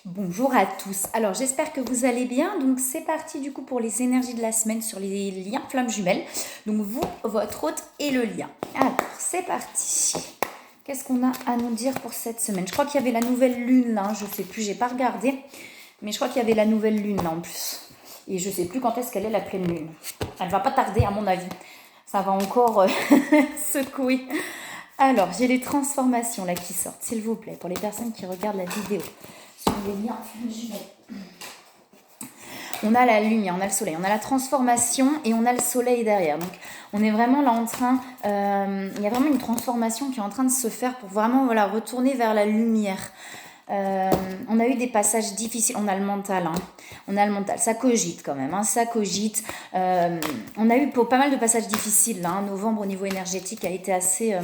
Bonjour à tous. Alors j'espère que vous allez bien. Donc c'est parti du coup pour les énergies de la semaine sur les liens flammes jumelles. Donc vous, votre hôte et le lien. Alors c'est parti. Qu'est-ce qu'on a à nous dire pour cette semaine? Je crois qu'il y avait la nouvelle lune là, je sais plus, j'ai pas regardé. Mais je crois qu'il y avait la nouvelle lune là en plus. Et je sais plus quand est-ce qu'elle est la pleine lune. Elle va pas tarder à mon avis. Ça va encore secouer. Alors, j'ai les transformations là qui sortent, s'il vous plaît, pour les personnes qui regardent la vidéo. Sur les liens jumelles. On a la lumière, on a le soleil, on a la transformation et on a le soleil derrière. Donc, on est vraiment là en train, il y a vraiment une transformation qui est en train de se faire pour vraiment retourner vers la lumière. On a eu des passages difficiles, on a le mental, ça cogite quand même, ça cogite. On a eu pas mal de passages difficiles là, novembre au niveau énergétique a été assez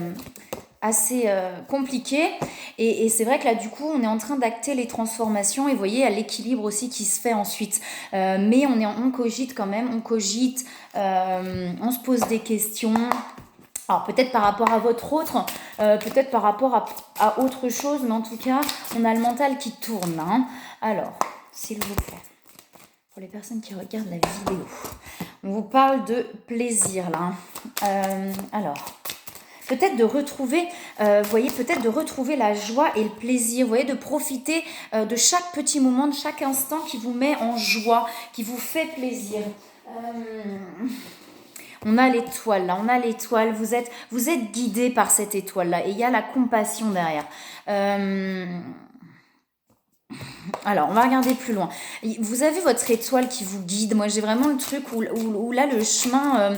compliqué et c'est vrai que là du coup on est en train d'acter les transformations et vous voyez à l'équilibre aussi qui se fait ensuite, mais on cogite quand même, on se pose des questions. Alors peut-être par rapport à votre autre, peut-être par rapport à autre chose, mais en tout cas, on a le mental qui tourne. Alors, s'il vous plaît, pour les personnes qui regardent la vidéo, on vous parle de plaisir là. Alors, peut-être de retrouver, peut-être de retrouver la joie et le plaisir, vous voyez, de profiter de chaque petit moment, de chaque instant qui vous met en joie, qui vous fait plaisir. On a l'étoile là, vous êtes guidé par cette étoile là et il y a la compassion derrière. Alors, on va regarder plus loin. Vous avez votre étoile qui vous guide. Moi, j'ai vraiment le truc où là, le chemin,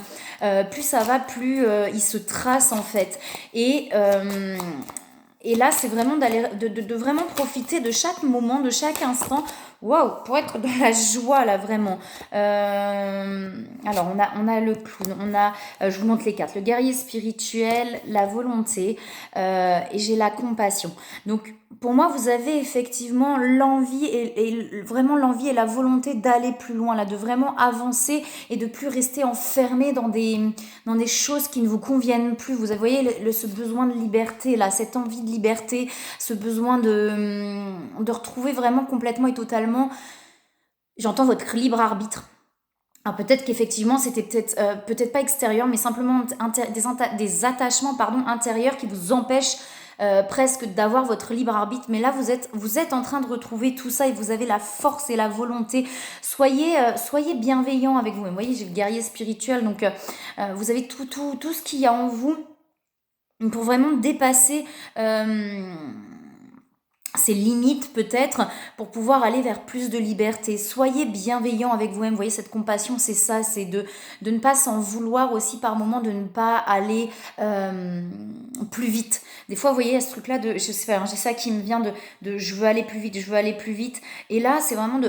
plus ça va, plus il se trace en fait. Et là, c'est vraiment de vraiment profiter de chaque moment, de chaque instant. Waouh, pour être dans la joie là, vraiment. Alors, on a le clown, je vous montre les cartes, le guerrier spirituel, la volonté, et j'ai la compassion. Donc, pour moi, vous avez effectivement l'envie et vraiment l'envie et la volonté d'aller plus loin, là, de vraiment avancer et de plus rester enfermé dans des choses qui ne vous conviennent plus. Vous voyez ce besoin de liberté, là, cette envie de liberté, ce besoin de retrouver vraiment complètement et totalement, j'entends votre libre arbitre. Alors peut-être qu'effectivement c'était peut-être pas extérieur, mais simplement des attachements intérieurs qui vous empêchent presque d'avoir votre libre arbitre. Mais là vous êtes en train de retrouver tout ça et vous avez la force et la volonté. Soyez bienveillant avec vous. Vous voyez, j'ai le guerrier spirituel, donc vous avez tout ce qu'il y a en vous pour vraiment dépasser ses limites peut-être pour pouvoir aller vers plus de liberté. Soyez bienveillant avec vous-même. Vous voyez, cette compassion, c'est ça, c'est de ne pas s'en vouloir aussi par moment, de ne pas aller plus vite. Des fois, vous voyez, ce truc-là, j'ai ça qui me vient de je veux aller plus vite, je veux aller plus vite. Et là, c'est vraiment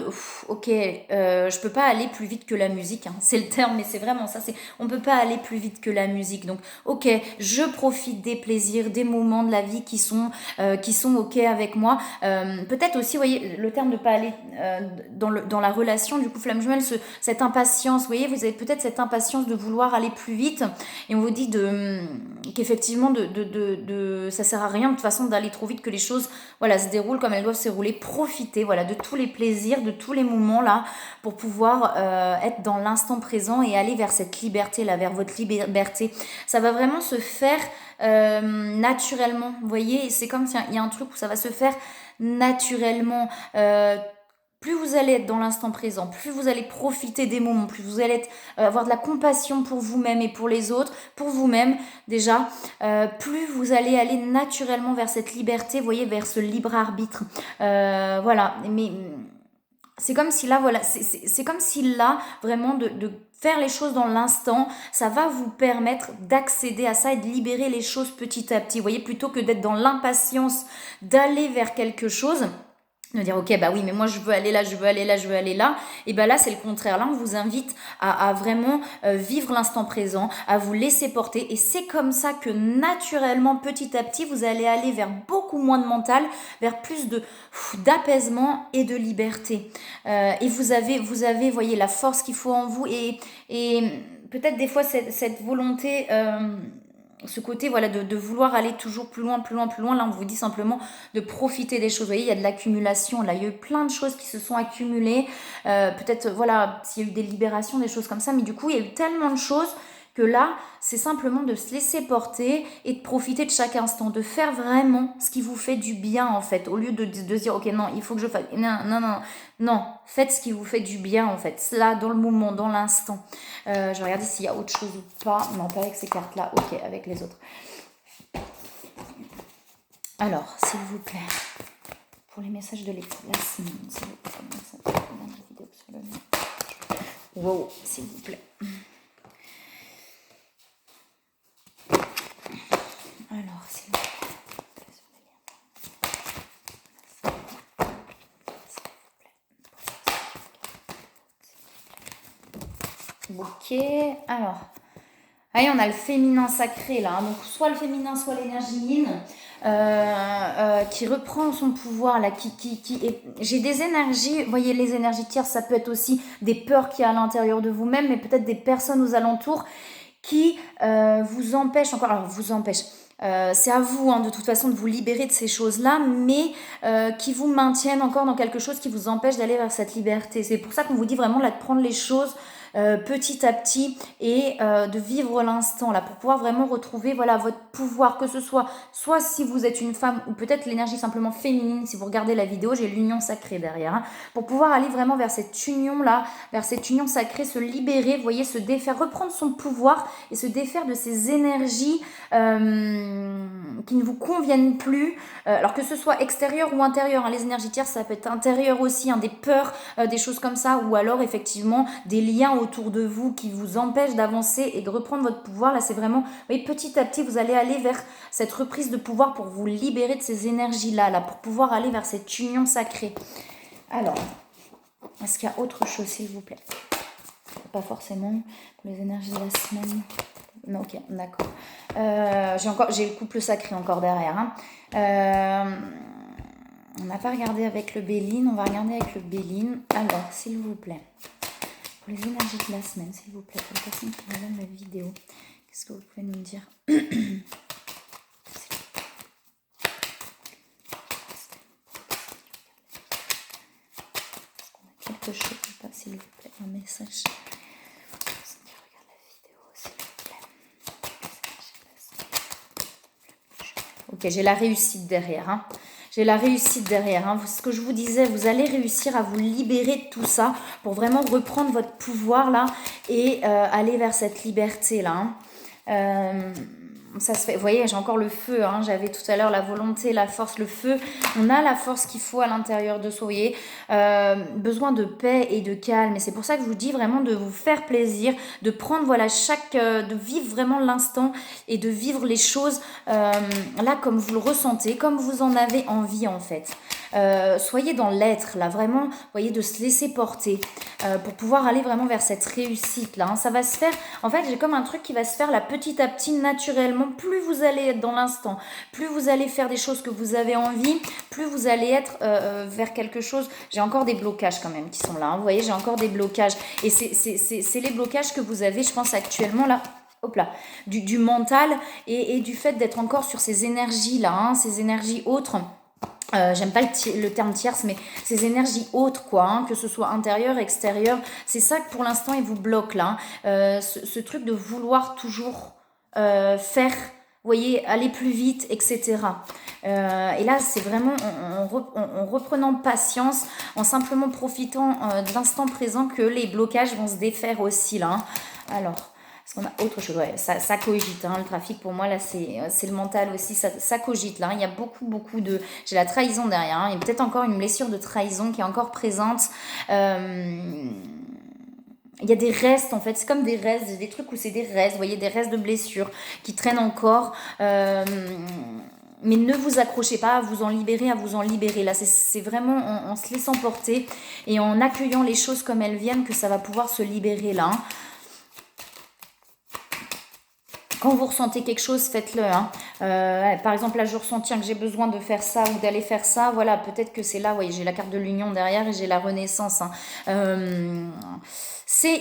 ok, je peux pas aller plus vite que la musique, c'est le terme, mais c'est vraiment ça, on peut pas aller plus vite que la musique. Donc, ok, je profite des plaisirs, des moments de la vie qui sont ok avec moi. Peut-être aussi, vous voyez, le terme de pas aller dans la relation, du coup, flamme jumelle, cette impatience, vous voyez, vous avez peut-être cette impatience de vouloir aller plus vite, et on vous dit qu'effectivement, ça sert à rien de toute façon d'aller trop vite, que les choses, se déroulent comme elles doivent se dérouler. Profitez, de tous les plaisirs, de tous les moments là, pour pouvoir être dans l'instant présent et aller vers cette liberté là, vers votre liberté. Ça va vraiment se faire naturellement, vous voyez, c'est comme s'il y a un truc où ça va se faire naturellement. Plus vous allez être dans l'instant présent, plus vous allez profiter des moments, plus vous allez avoir de la compassion pour vous-même et pour les autres, pour vous-même déjà, plus vous allez aller naturellement vers cette liberté, vous voyez, vers ce libre arbitre. Mais c'est comme si là, c'est comme si là, vraiment, de faire les choses dans l'instant, ça va vous permettre d'accéder à ça et de libérer les choses petit à petit. Vous voyez, plutôt que d'être dans l'impatience d'aller vers quelque chose, de dire ok, bah oui, mais moi je veux aller là, je veux aller là, je veux aller là, et là c'est le contraire. Là on vous invite à vraiment vivre l'instant présent, à vous laisser porter, et c'est comme ça que naturellement, petit à petit, vous allez aller vers beaucoup moins de mental, vers plus d'apaisement et de liberté. Et vous avez, voyez, la force qu'il faut en vous, et peut-être des fois cette volonté ce côté voilà de vouloir aller toujours plus loin, plus loin, plus loin. Là, on vous dit simplement de profiter des choses. Vous voyez, il y a de l'accumulation. Là, il y a eu plein de choses qui se sont accumulées. Peut-être, voilà, s'il y a eu des libérations, des choses comme ça. Mais du coup, il y a eu tellement de choses que là, c'est simplement de se laisser porter et de profiter de chaque instant, de faire vraiment ce qui vous fait du bien en fait, au lieu de dire ok non, il faut que je fasse, non, non, non, non, faites ce qui vous fait du bien en fait, là, dans le moment, dans l'instant. Je vais regarder s'il y a autre chose ou pas, non, pas avec ces cartes-là, ok, avec les autres. Alors, s'il vous plaît, pour les messages de l'équipe, la semaine, s'il vous plaît, comment ça dans la vidéo sur le... Wow, s'il vous plaît. Alors, s'il vous plaît. Ok, alors, allez, on a le féminin sacré là, hein. Donc soit le féminin, soit l'énergie yin, qui reprend son pouvoir là, j'ai des énergies, vous voyez les énergies tierces, ça peut être aussi des peurs qu'il y a à l'intérieur de vous-même, mais peut-être des personnes aux alentours qui vous empêchent encore, alors vous empêchent, c'est à vous hein, de toute façon de vous libérer de ces choses-là, mais qui vous maintiennent encore dans quelque chose qui vous empêche d'aller vers cette liberté. C'est pour ça qu'on vous dit vraiment là, de prendre les choses petit à petit et de vivre l'instant là pour pouvoir vraiment retrouver voilà votre pouvoir, que ce soit si vous êtes une femme ou peut-être l'énergie simplement féminine. Si vous regardez la vidéo, j'ai l'union sacrée derrière hein, pour pouvoir aller vraiment vers cette union là, vers cette union sacrée, se libérer, vous voyez, se défaire, reprendre son pouvoir et se défaire de ces énergies qui ne vous conviennent plus, alors que ce soit extérieur ou intérieur hein, les énergies tierces ça peut être intérieur aussi hein, des peurs, des choses comme ça, ou alors effectivement des liens autour de vous qui vous empêchent d'avancer et de reprendre votre pouvoir. Là c'est vraiment, vous voyez, petit à petit vous allez aller vers cette reprise de pouvoir pour vous libérer de ces énergies là pour pouvoir aller vers cette union sacrée. Alors, est-ce qu'il y a autre chose s'il vous plaît? Pas forcément pour les énergies de la semaine. Non, ok, d'accord. J'ai le couple sacré encore derrière. Hein. On n'a pas regardé avec le Béline, on va regarder avec le Béline. Alors, s'il vous plaît, pour les énergies de la semaine, s'il vous plaît, pour les personnes qui regardent la vidéo, qu'est-ce que vous pouvez nous dire? Quelque chose ou pas, s'il vous plaît, un message. Ok, j'ai la réussite derrière. Hein. J'ai la réussite derrière. Hein. Ce que je vous disais, vous allez réussir à vous libérer de tout ça pour vraiment reprendre votre pouvoir là et aller vers cette liberté là. Hein. Ça se fait, vous voyez, j'ai encore le feu, hein, j'avais tout à l'heure la volonté, la force, le feu, on a la force qu'il faut à l'intérieur de soi, vous voyez, besoin de paix et de calme, et c'est pour ça que je vous dis vraiment de vous faire plaisir, de prendre voilà de vivre vraiment l'instant et de vivre les choses là comme vous le ressentez, comme vous en avez envie en fait. Soyez dans l'être là, vraiment, vous voyez, de se laisser porter pour pouvoir aller vraiment vers cette réussite là. Hein. Ça va se faire, en fait, j'ai comme un truc qui va se faire là petit à petit, naturellement. Plus vous allez être dans l'instant, plus vous allez faire des choses que vous avez envie, plus vous allez être vers quelque chose. J'ai encore des blocages quand même qui sont là. Hein. Vous voyez, j'ai encore des blocages et c'est les blocages que vous avez, je pense, actuellement là. Hop là, du mental et du fait d'être encore sur ces énergies là, hein, ces énergies autres. J'aime pas le terme tierce, mais ces énergies autres, quoi, hein, que ce soit intérieur, extérieur, c'est ça que pour l'instant il vous bloque là. Hein. Ce truc de vouloir toujours faire, vous voyez, aller plus vite, etc. Et là, c'est vraiment en reprenant patience, en simplement profitant de l'instant présent que les blocages vont se défaire aussi là. Hein. Alors. Est-ce qu'on a autre chose? Ouais, ça cogite, hein, le trafic pour moi là c'est le mental aussi, ça cogite là, hein. Il y a beaucoup de... J'ai la trahison derrière, hein. Il y a peut-être encore une blessure de trahison qui est encore présente. Il y a des restes en fait, c'est comme des restes, des trucs où c'est des restes, vous voyez, des restes de blessures qui traînent encore. Mais ne vous accrochez pas à vous en libérer. Là, c'est vraiment en se laissant porter et en accueillant les choses comme elles viennent que ça va pouvoir se libérer là. Hein. Quand vous ressentez quelque chose, faites-le. Hein. Par exemple, là, je ressens que j'ai besoin de faire ça ou d'aller faire ça. Voilà, peut-être que c'est là. Voyez, j'ai la carte de l'union derrière et j'ai la renaissance. Hein. C'est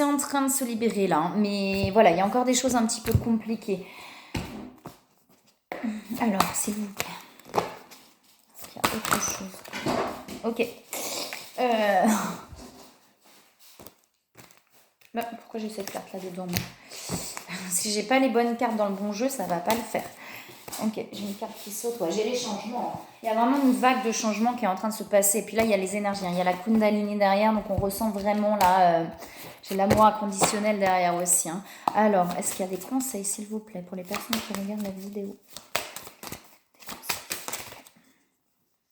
en train de se libérer là. Hein. Mais voilà, il y a encore des choses un petit peu compliquées. Alors, s'il vous plaît. Est-ce qu'il y a autre chose? Ok. Pourquoi j'ai cette carte là dedans moi? Si j'ai pas les bonnes cartes dans le bon jeu, ça va pas le faire. Ok, j'ai une carte qui saute. Ouais, j'ai les changements. Il y a vraiment une vague de changements qui est en train de se passer. Et puis là, il y a les énergies. Il y a la Kundalini derrière, donc on ressent vraiment là. J'ai l'amour inconditionnel derrière aussi. Alors, est-ce qu'il y a des conseils, s'il vous plaît, pour les personnes qui regardent la vidéo?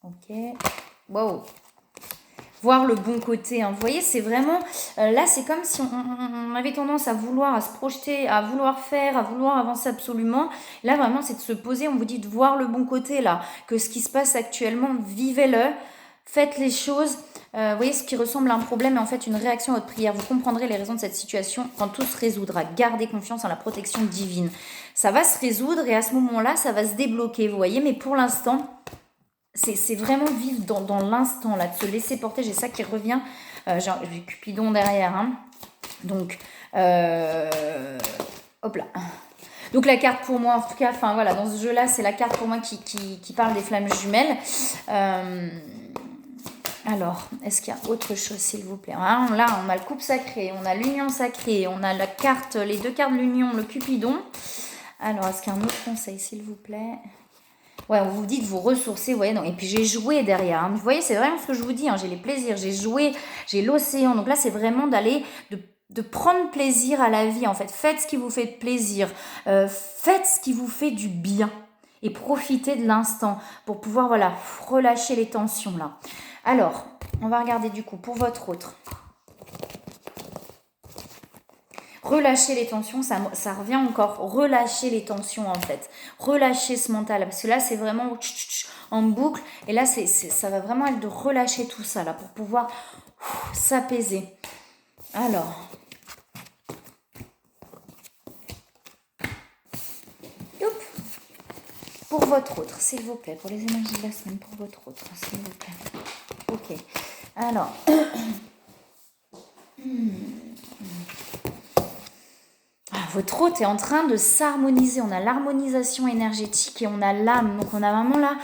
Ok. Wow. Voir le bon côté. Vous voyez, c'est vraiment... là, c'est comme si on avait tendance à se projeter, à vouloir faire, à vouloir avancer absolument. Là, vraiment, c'est de se poser. On vous dit de voir le bon côté, là. Que ce qui se passe actuellement, vivez-le. Faites les choses. Vous voyez, ce qui ressemble à un problème est en fait une réaction à votre prière. Vous comprendrez les raisons de cette situation quand tout se résoudra. Gardez confiance en la protection divine. Ça va se résoudre et à ce moment-là, ça va se débloquer, vous voyez. Mais pour l'instant... C'est vraiment vivre dans l'instant, là, de se laisser porter. J'ai ça qui revient. J'ai Cupidon derrière. Donc, hop là. Donc, la carte pour moi, en tout cas, enfin voilà, dans ce jeu-là, c'est la carte pour moi qui parle des flammes jumelles. Alors, est-ce qu'il y a autre chose, s'il vous plaît? Là, on a le couple sacré, on a l'union sacrée, on a la carte, les deux cartes de l'union, le Cupidon. Alors, est-ce qu'il y a un autre conseil, s'il vous plaît? Ouais, on vous dit de vous ressourcer, vous voyez. Et puis j'ai joué derrière. Vous voyez, c'est vraiment ce que je vous dis. J'ai les plaisirs, j'ai joué, j'ai l'océan. Donc là, c'est vraiment de prendre plaisir à la vie, en fait. Faites ce qui vous fait plaisir. Faites ce qui vous fait du bien. Et profitez de l'instant pour pouvoir, voilà, relâcher les tensions, là. Alors, on va regarder du coup pour votre autre. Relâcher les tensions, ça revient encore. Relâcher les tensions, en fait. Relâcher ce mental. Parce que là, c'est vraiment en boucle. Et là, ça va vraiment être de relâcher tout ça, là, pour pouvoir s'apaiser. Alors. Pour votre autre, s'il vous plaît. Pour les énergies de la semaine, pour votre autre, s'il vous plaît. Ok. Alors. Votre hôte est en train de s'harmoniser. On a l'harmonisation énergétique et on a l'âme. Donc on a vraiment là...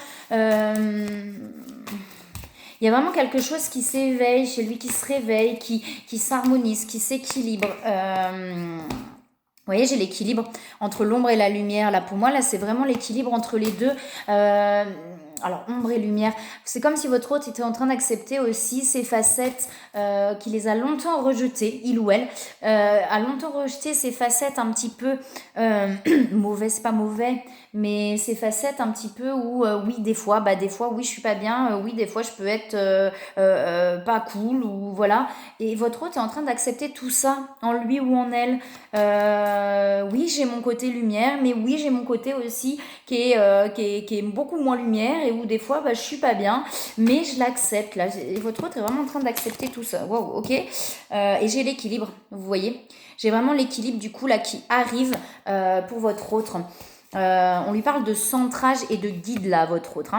il y a vraiment quelque chose qui s'éveille chez lui, qui se réveille, qui s'harmonise, qui s'équilibre. Vous voyez, j'ai l'équilibre entre l'ombre et la lumière. Là, pour moi, là, c'est vraiment l'équilibre entre les deux. Alors, ombre et lumière, c'est comme si votre hôte était en train d'accepter aussi ces facettes qu'il les a longtemps rejetées, il ou elle, a longtemps rejeté ces facettes un petit peu mauvais, c'est pas mauvais, mais ces facettes un petit peu où, oui, des fois, oui, je suis pas bien, oui, des fois, je peux être pas cool, ou voilà. Et votre hôte est en train d'accepter tout ça en lui ou en elle. Oui, j'ai mon côté lumière, mais oui, j'ai mon côté aussi qui est beaucoup moins lumière et où des fois je suis pas bien, mais je l'accepte là. Et votre autre est vraiment en train d'accepter tout ça. Waouh, ok. Et j'ai l'équilibre, vous voyez. J'ai vraiment l'équilibre du coup là qui arrive pour votre autre. On lui parle de centrage et de guide là, votre autre.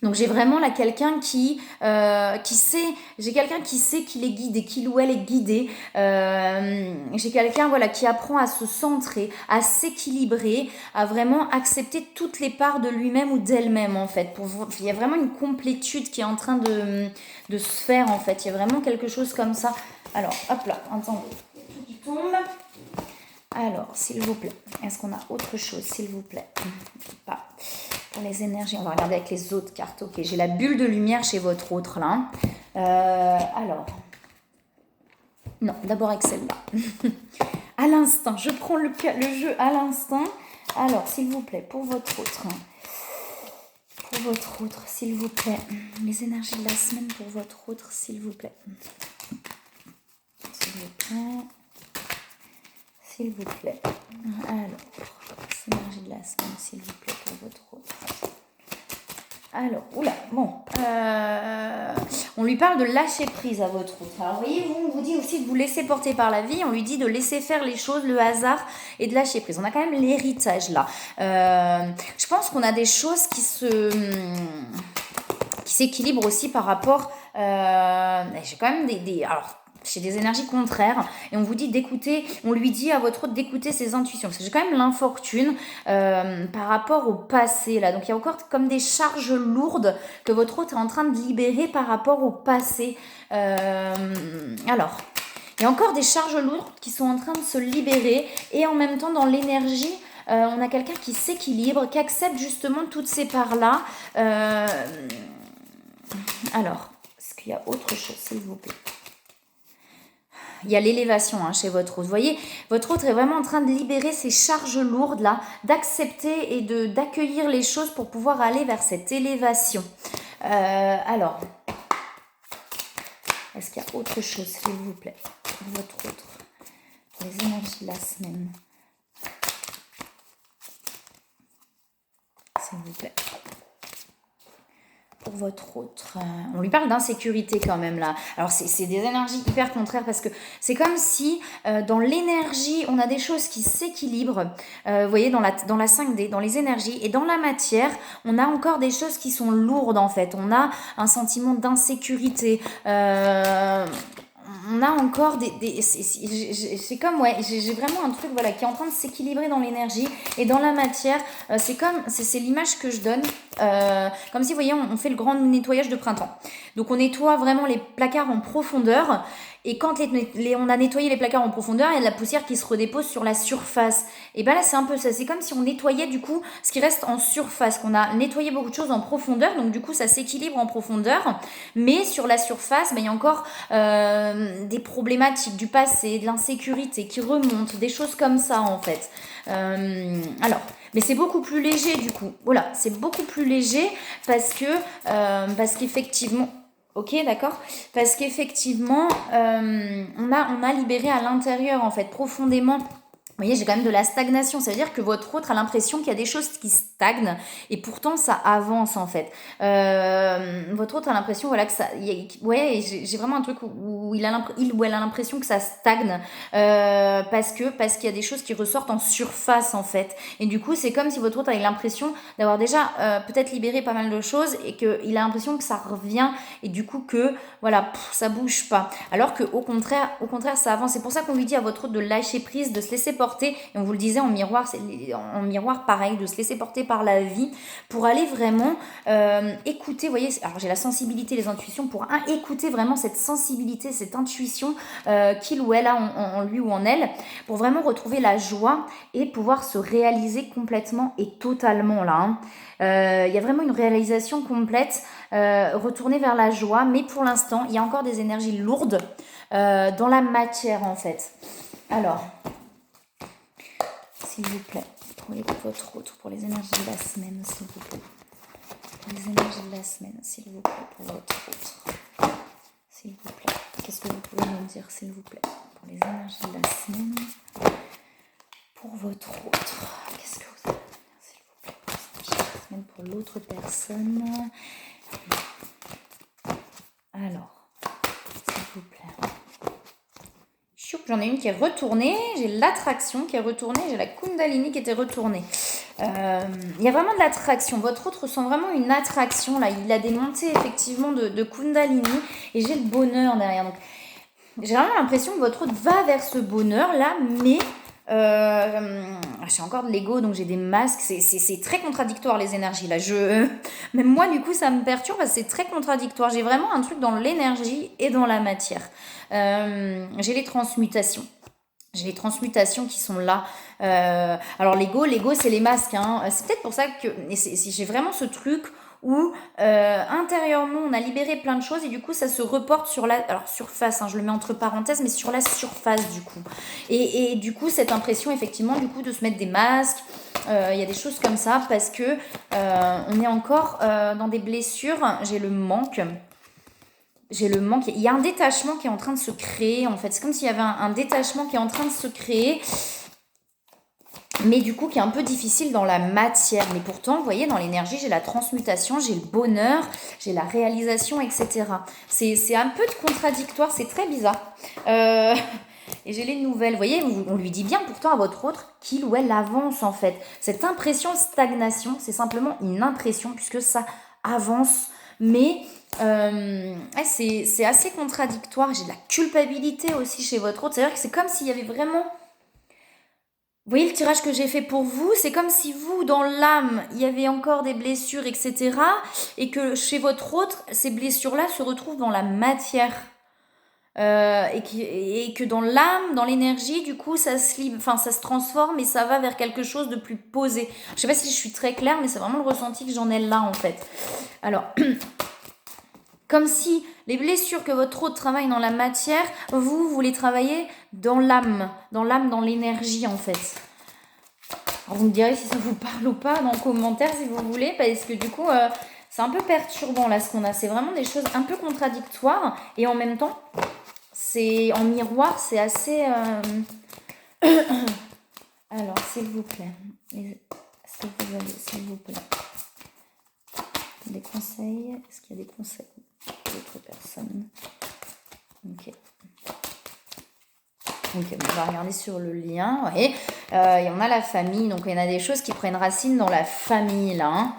Donc j'ai vraiment là quelqu'un qui sait, j'ai quelqu'un qui sait qu'il est guidé, qu'il ou elle est guidé. J'ai quelqu'un voilà qui apprend à se centrer, à s'équilibrer, à vraiment accepter toutes les parts de lui-même ou d'elle-même en fait. Il y a vraiment une complétude qui est en train de se faire en fait. Il y a vraiment quelque chose comme ça. Alors hop là, attendez, tout qui tombe. Alors, s'il vous plaît, est-ce qu'on a autre chose, s'il vous plaît? Pas. Pour les énergies, on va regarder avec les autres cartes. Ok, j'ai la bulle de lumière chez votre autre, là. Alors. Non, d'abord avec celle-là. À l'instant, je prends le jeu à l'instant. Alors, s'il vous plaît, pour votre autre. Pour votre autre, s'il vous plaît. Les énergies de la semaine pour votre autre, s'il vous plaît. S'il vous plaît. S'il vous plaît. Alors, énergie de la semaine, s'il vous plaît, pour votre autre. Alors, oula, bon. On lui parle de lâcher prise à votre autre. Alors, vous voyez, on vous dit aussi de vous laisser porter par la vie. On lui dit de laisser faire les choses, le hasard et de lâcher prise. On a quand même l'héritage là. Je pense qu'on a des choses qui s'équilibrent aussi par rapport... j'ai quand même alors, chez des énergies contraires, et on vous dit d'écouter, on lui dit à votre hôte d'écouter ses intuitions, parce que j'ai quand même l'infortune par rapport au passé là, donc il y a encore comme des charges lourdes que votre hôte est en train de libérer par rapport au passé. Alors, il y a encore des charges lourdes qui sont en train de se libérer, et en même temps dans l'énergie, on a quelqu'un qui s'équilibre, qui accepte justement toutes ces parts-là. Alors, est-ce qu'il y a autre chose, s'il vous plaît? Il y a l'élévation chez votre hôte. Vous voyez, votre hôte est vraiment en train de libérer ces charges lourdes là, d'accepter et d'accueillir les choses pour pouvoir aller vers cette élévation. Alors, est-ce qu'il y a autre chose, s'il vous plaît, pour votre hôte, pour les énergies de la semaine, s'il vous plaît? Pour votre autre, on lui parle d'insécurité quand même là. Alors c'est des énergies hyper contraires, parce que c'est comme si dans l'énergie on a des choses qui s'équilibrent, vous voyez, dans la 5D, dans les énergies, et dans la matière on a encore des choses qui sont lourdes en fait. On a un sentiment d'insécurité, on a encore c'est comme, ouais, j'ai vraiment un truc, voilà, qui est en train de s'équilibrer dans l'énergie et dans la matière. C'est l'image que je donne, comme si, vous voyez, on fait le grand nettoyage de printemps. Donc on nettoie vraiment les placards en profondeur, et quand on a nettoyé les placards en profondeur, il y a de la poussière qui se redépose sur la surface. Et bien là c'est un peu ça, c'est comme si on nettoyait du coup ce qui reste en surface, qu'on a nettoyé beaucoup de choses en profondeur, donc du coup ça s'équilibre en profondeur, mais sur la surface, il y a encore des problématiques du passé, de l'insécurité qui remontent, des choses comme ça en fait. Alors, mais c'est beaucoup plus léger du coup. Voilà, c'est beaucoup plus léger parce qu'effectivement, ok, d'accord, parce qu'effectivement, on a libéré à l'intérieur en fait profondément. Vous voyez, j'ai quand même de la stagnation. Ça veut dire que votre autre a l'impression qu'il y a des choses qui stagnent, et pourtant ça avance en fait. Votre autre a l'impression, voilà, que ça. Ouais, j'ai vraiment un truc où il ou elle a l'impression que ça stagne, parce qu'il y a des choses qui ressortent en surface en fait. Et du coup, c'est comme si votre autre avait l'impression d'avoir déjà peut-être libéré pas mal de choses, et qu'il a l'impression que ça revient, et du coup que voilà, ça bouge pas. Alors que au contraire, ça avance. C'est pour ça qu'on lui dit à votre autre de lâcher prise, de se laisser porter. Et on vous le disait en miroir, pareil, de se laisser porter par la vie pour aller vraiment écouter. Vous voyez, alors j'ai la sensibilité, les intuitions, pour écouter vraiment cette sensibilité, cette intuition qu'il ou elle a en lui ou en elle, pour vraiment retrouver la joie et pouvoir se réaliser complètement et totalement là. Il y a vraiment une réalisation complète, retourner vers la joie, mais pour l'instant il y a encore des énergies lourdes dans la matière en fait. Alors, s'il vous plaît, pour votre autre, pour les énergies de la semaine, s'il vous plaît. Pour les énergies de la semaine, s'il vous plaît, pour votre autre. S'il vous plaît. Qu'est-ce que vous pouvez me dire, s'il vous plaît, pour les énergies de la semaine, pour votre autre. Qu'est-ce que vous avez à dire, s'il vous plaît, pour les énergies de la semaine, pour l'autre personne. Alors, s'il vous plaît. J'en ai une qui est retournée, j'ai l'attraction qui est retournée, j'ai la Kundalini qui était retournée. Il y a vraiment de l'attraction. Votre autre ressent vraiment une attraction. Là, il a des montées effectivement de Kundalini, et j'ai le bonheur derrière. Donc, j'ai vraiment l'impression que votre autre va vers ce bonheur-là, mais j'ai encore de l'ego, donc j'ai des masques. C'est très contradictoire les énergies là. Même moi du coup ça me perturbe parce que c'est très contradictoire. J'ai vraiment un truc dans l'énergie et dans la matière. J'ai les transmutations. J'ai les transmutations qui sont là. Alors l'ego c'est les masques. C'est peut-être pour ça que j'ai vraiment ce truc où intérieurement on a libéré plein de choses, et du coup ça se reporte sur la surface, je le mets entre parenthèses, mais sur la surface du coup, et du coup cette impression effectivement du coup de se mettre des masques, il y a des choses comme ça parce que on est encore dans des blessures. J'ai le manque, il y a un détachement qui est en train de se créer en fait. C'est comme s'il y avait un détachement qui est en train de se créer, mais du coup qui est un peu difficile dans la matière. Mais pourtant, vous voyez, dans l'énergie, j'ai la transmutation, j'ai le bonheur, j'ai la réalisation, etc. C'est un peu contradictoire, c'est très bizarre. Et j'ai les nouvelles, vous voyez, on lui dit bien pourtant à votre autre qu'il ou elle avance en fait. Cette impression de stagnation, c'est simplement une impression puisque ça avance, mais C'est assez contradictoire. J'ai de la culpabilité aussi chez votre autre. C'est-à-dire que c'est comme s'il y avait vraiment... Vous voyez le tirage que j'ai fait pour vous, c'est comme si vous, dans l'âme, il y avait encore des blessures, etc. Et que chez votre autre, ces blessures-là se retrouvent dans la matière. Et que dans l'âme, dans l'énergie, du coup, ça se transforme et ça va vers quelque chose de plus posé. Je sais pas si je suis très claire, mais c'est vraiment le ressenti que j'en ai là, en fait. Alors, comme si les blessures que votre autre travaille dans la matière, vous les travaillez dans l'âme, dans l'énergie, en fait. Alors, vous me direz si ça vous parle ou pas dans les commentaires, si vous voulez, parce que du coup, c'est un peu perturbant, là, ce qu'on a. C'est vraiment des choses un peu contradictoires, et en même temps, c'est en miroir, c'est assez... Alors, s'il vous plaît, est-ce que vous avez, s'il vous plaît, des conseils? Est-ce qu'il y a des conseils d'autres personnes? Ok. Ok, on va regarder sur le lien. Vous voyez, il y en a la famille, donc il y en a des choses qui prennent racine dans la famille, là.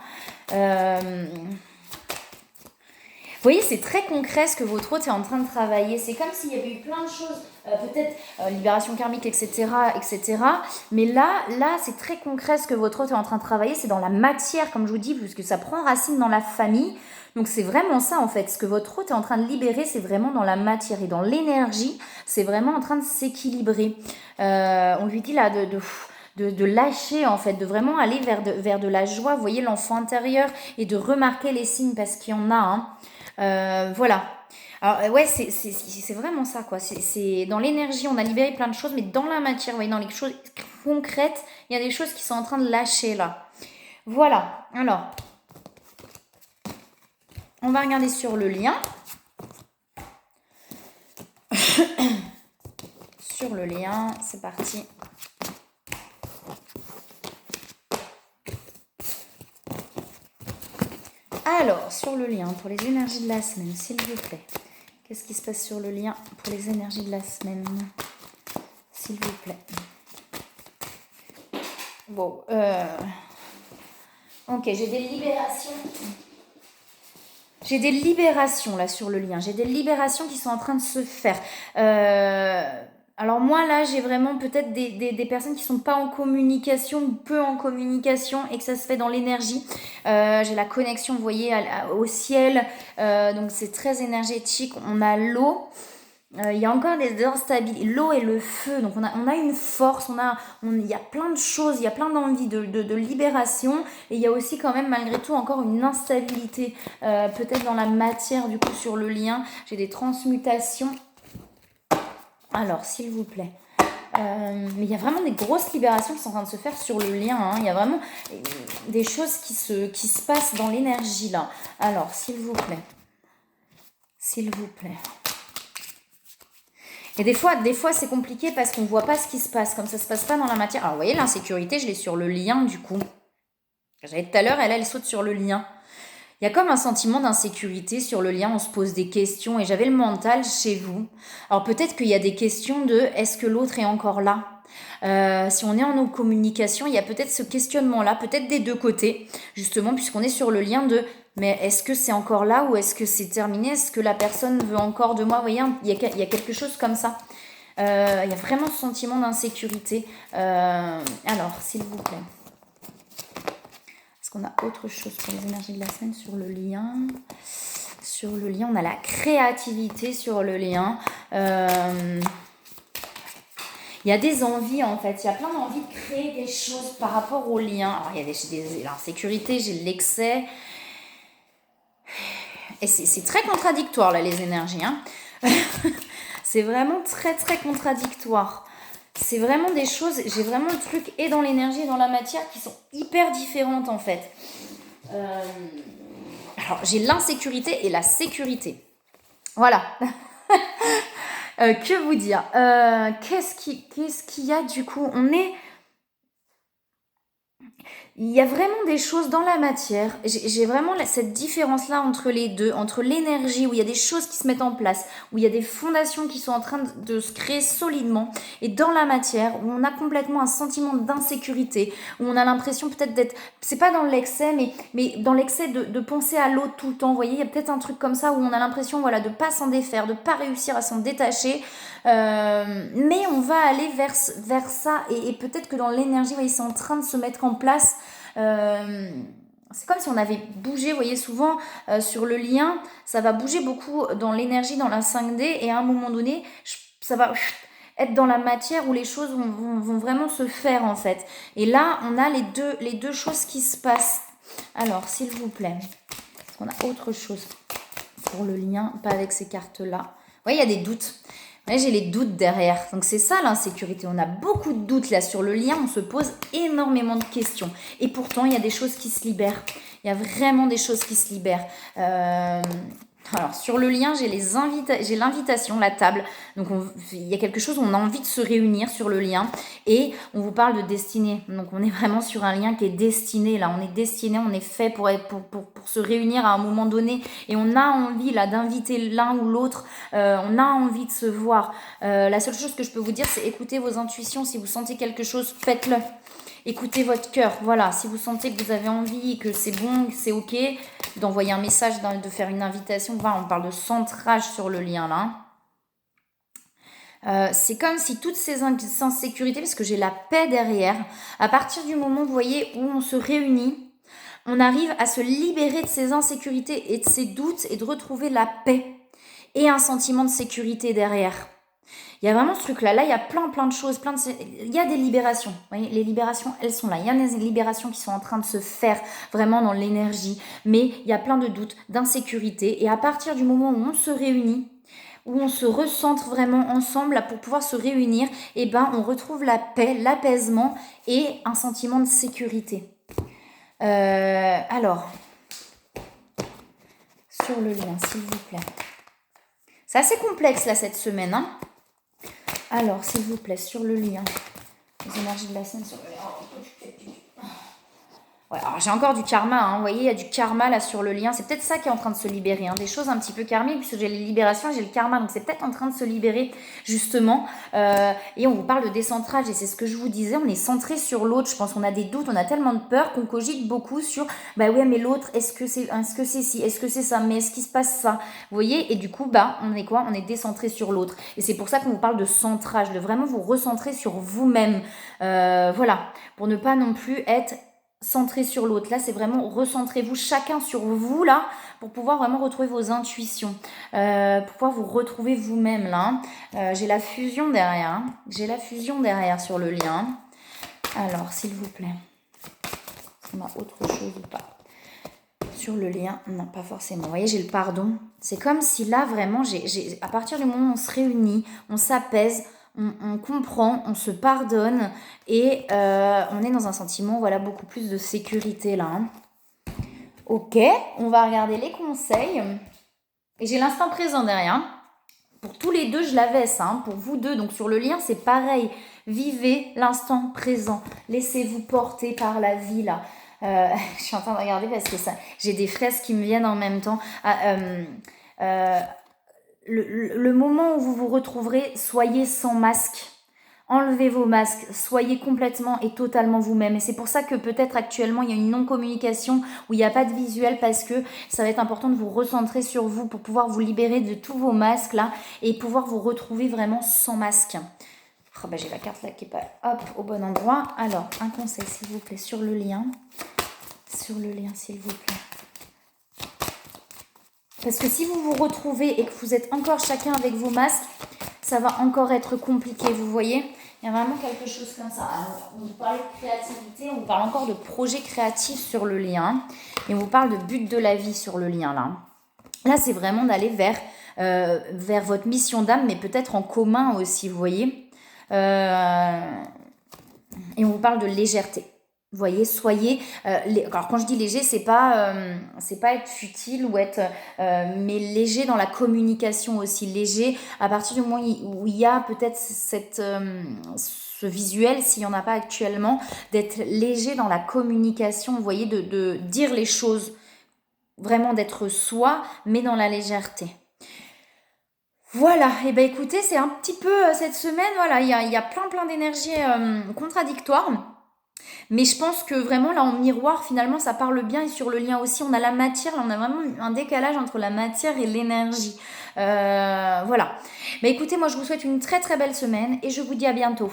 Vous voyez, c'est très concret ce que votre hôte est en train de travailler. C'est comme s'il y avait eu plein de choses, peut-être libération karmique, etc., etc. Mais là, c'est très concret ce que votre hôte est en train de travailler. C'est dans la matière, comme je vous dis, puisque ça prend racine dans la famille. Donc c'est vraiment ça en fait. Ce que votre hôte est en train de libérer, c'est vraiment dans la matière et dans l'énergie. C'est vraiment en train de s'équilibrer. On lui dit là de lâcher en fait, de vraiment aller vers de la joie. Vous voyez l'enfant intérieur et de remarquer les signes parce qu'il y en a. Hein. Voilà. Alors ouais, c'est vraiment ça quoi. C'est dans l'énergie, on a libéré plein de choses, mais dans la matière, vous voyez, dans les choses concrètes, il y a des choses qui sont en train de lâcher là. Voilà. Alors, on va regarder sur le lien. Sur le lien, c'est parti. Alors, sur le lien, pour les énergies de la semaine, s'il vous plaît. Qu'est-ce qui se passe sur le lien pour les énergies de la semaine? S'il vous plaît. Bon, ok, j'ai des libérations. J'ai des libérations là sur le lien. J'ai des libérations qui sont en train de se faire. Alors moi là, j'ai vraiment peut-être des personnes qui sont pas en communication ou peu en communication et que ça se fait dans l'énergie. J'ai la connexion, vous voyez, au ciel. Donc c'est très énergétique. On a l'eau. Il y a encore des instabilités, l'eau et le feu, donc on a une force, il y a plein de choses, il y a plein d'envies de libération, et il y a aussi quand même malgré tout encore une instabilité, peut-être dans la matière du coup sur le lien, j'ai des transmutations. Alors s'il vous plaît, mais il y a vraiment des grosses libérations qui sont en train de se faire sur le lien, hein. Il y a vraiment des choses qui se passent dans l'énergie là. Alors s'il vous plaît. Et des fois c'est compliqué parce qu'on ne voit pas ce qui se passe, comme ça ne se passe pas dans la matière. Alors, vous voyez, l'insécurité, je l'ai sur le lien, du coup. J'avais tout à l'heure, elle saute sur le lien. Il y a comme un sentiment d'insécurité sur le lien, on se pose des questions, et j'avais le mental chez vous. Alors, peut-être qu'il y a des questions de « est-ce que l'autre est encore là ?» Si on est en communication, il y a peut-être ce questionnement-là, peut-être des deux côtés, justement, puisqu'on est sur le lien de mais est-ce que c'est encore là ou est-ce que c'est terminé? Est-ce que la personne veut encore de moi? Vous voyez, il y a quelque chose comme ça. Il y a vraiment ce sentiment d'insécurité. Alors, s'il vous plaît. Est-ce qu'on a autre chose pour les énergies de la semaine sur le lien? Sur le lien, on a la créativité sur le lien. Il y a des envies en fait, il y a plein d'envies de créer des choses par rapport au lien. Alors il y a l'insécurité, j'ai l'excès. Et c'est très contradictoire là les énergies. Hein. C'est vraiment très très contradictoire. C'est vraiment des choses, j'ai vraiment le truc et dans l'énergie et dans la matière qui sont hyper différentes en fait. Alors j'ai l'insécurité et la sécurité. Voilà. Que vous dire qu'est-ce qu'il y a du coup? Il y a vraiment des choses dans la matière. J'ai vraiment cette différence-là entre les deux, entre l'énergie, où il y a des choses qui se mettent en place, où il y a des fondations qui sont en train de se créer solidement, et dans la matière, où on a complètement un sentiment d'insécurité, où on a l'impression peut-être d'être, c'est pas dans l'excès, mais dans l'excès de penser à l'autre tout le temps. Vous voyez, il y a peut-être un truc comme ça, où on a l'impression, voilà, de pas s'en défaire, de pas réussir à s'en détacher. Mais on va aller vers ça, et peut-être que dans l'énergie, vous voyez, c'est en train de se mettre en place. euh, c'est comme si on avait bougé, vous voyez, souvent sur le lien, ça va bouger beaucoup dans l'énergie, dans la 5D, et à un moment donné, ça va être dans la matière où les choses vont vraiment se faire en fait. Et là, on a les deux choses qui se passent. Alors, s'il vous plaît, est-ce qu'on a autre chose pour le lien, pas avec ces cartes-là? Vous voyez, il y a des doutes. Ouais, j'ai les doutes derrière. Donc c'est ça l'insécurité. On a beaucoup de doutes là sur le lien. On se pose énormément de questions. Et pourtant, il y a des choses qui se libèrent. Il y a vraiment des choses qui se libèrent. Alors sur le lien, j'ai l'invitation, la table. Donc il y a quelque chose où on a envie de se réunir sur le lien. Et on vous parle de destinée. Donc on est vraiment sur un lien qui est destiné. Là, on est destiné, on est fait pour se réunir à un moment donné. Et on a envie là d'inviter l'un ou l'autre. On a envie de se voir. La seule chose que je peux vous dire, c'est écoutez vos intuitions. Si vous sentez quelque chose, faites-le. Écoutez votre cœur. Voilà, si vous sentez que vous avez envie, que c'est bon, que c'est ok, d'envoyer un message, de faire une invitation. Voilà, on parle de centrage sur le lien là. C'est comme si toutes ces insécurités, parce que j'ai la paix derrière, à partir du moment, vous voyez, où on se réunit, on arrive à se libérer de ces insécurités et de ces doutes et de retrouver la paix et un sentiment de sécurité derrière. Il y a vraiment ce truc-là. Là, il y a plein de choses. Il y a des libérations. Vous voyez, les libérations, elles sont là. Il y a des libérations qui sont en train de se faire vraiment dans l'énergie. Mais il y a plein de doutes, d'insécurité. Et à partir du moment où on se réunit, où on se recentre vraiment ensemble là, pour pouvoir se réunir, eh ben, on retrouve la paix, l'apaisement et un sentiment de sécurité. Alors, sur le lien, s'il vous plaît. C'est assez complexe là cette semaine, hein. Alors, s'il vous plaît, sur le lien, les énergies de la scène sur le lien. Ouais, alors j'ai encore du karma, hein. Vous voyez, il y a du karma là sur le lien. C'est peut-être ça qui est en train de se libérer, hein. Des choses un petit peu karmiques, puisque j'ai les libérations et j'ai le karma. Donc c'est peut-être en train de se libérer, justement. Et on vous parle de décentrage, et c'est ce que je vous disais, on est centré sur l'autre. Je pense qu'on a des doutes, on a tellement de peur qu'on cogite beaucoup sur, bah ouais, mais l'autre, est-ce que c'est ci, est-ce que c'est ça, mais est-ce qu'il se passe ça? Vous voyez, et du coup, bah, on est quoi? On est décentré sur l'autre. Et c'est pour ça qu'on vous parle de centrage, de vraiment vous recentrer sur vous-même. Voilà, pour ne pas non plus être centré sur l'autre. Là, c'est vraiment recentrez-vous chacun sur vous, là, pour pouvoir vraiment retrouver vos intuitions, pour pouvoir vous retrouver vous-même, là. J'ai la fusion derrière. Hein. J'ai la fusion derrière sur le lien. Alors, s'il vous plaît, est-ce qu'on a autre chose ou pas? Sur le lien, non, pas forcément. Vous voyez, j'ai le pardon. C'est comme si là, vraiment, à partir du moment où on se réunit, on s'apaise, on comprend, on se pardonne et on est dans un sentiment, voilà, beaucoup plus de sécurité là. Hein. Ok, on va regarder les conseils. Et j'ai l'instant présent derrière. Hein. Pour tous les deux, je l'avais ça. Hein. Pour vous deux, donc sur le lien, c'est pareil. Vivez l'instant présent. Laissez-vous porter par la vie là. Je suis en train de regarder parce que ça, j'ai des fraises qui me viennent en même temps. Le moment où vous vous retrouverez, soyez sans masque. Enlevez vos masques, soyez complètement et totalement vous-même. Et c'est pour ça que peut-être actuellement il y a une non-communication où il n'y a pas de visuel, parce que ça va être important de vous recentrer sur vous pour pouvoir vous libérer de tous vos masques là et pouvoir vous retrouver vraiment sans masque. Oh bah j'ai la carte là qui est pas au bon endroit. Alors, un conseil s'il vous plaît sur le lien. Sur le lien s'il vous plaît. Parce que si vous vous retrouvez et que vous êtes encore chacun avec vos masques, ça va encore être compliqué, vous voyez. Il y a vraiment quelque chose comme ça. Alors, on vous parle de créativité, on vous parle encore de projet créatif sur le lien. Et on vous parle de but de la vie sur le lien là. Là, c'est vraiment d'aller vers votre mission d'âme, mais peut-être en commun aussi, vous voyez. Et on vous parle de légèreté. Vous voyez, soyez. Alors quand je dis léger, c'est pas être futile ou être, mais léger dans la communication aussi. Léger à partir du moment où il y a peut-être cette ce visuel s'il n'y en a pas actuellement, d'être léger dans la communication, vous voyez, de dire les choses, vraiment d'être soi, mais dans la légèreté. Voilà, et ben écoutez, c'est un petit peu cette semaine, voilà, il y a plein d'énergies contradictoires. Mais je pense que vraiment là en miroir finalement ça parle bien et sur le lien aussi on a la matière, là on a vraiment un décalage entre la matière et l'énergie. Voilà. Bah écoutez, moi je vous souhaite une très très belle semaine et je vous dis à bientôt.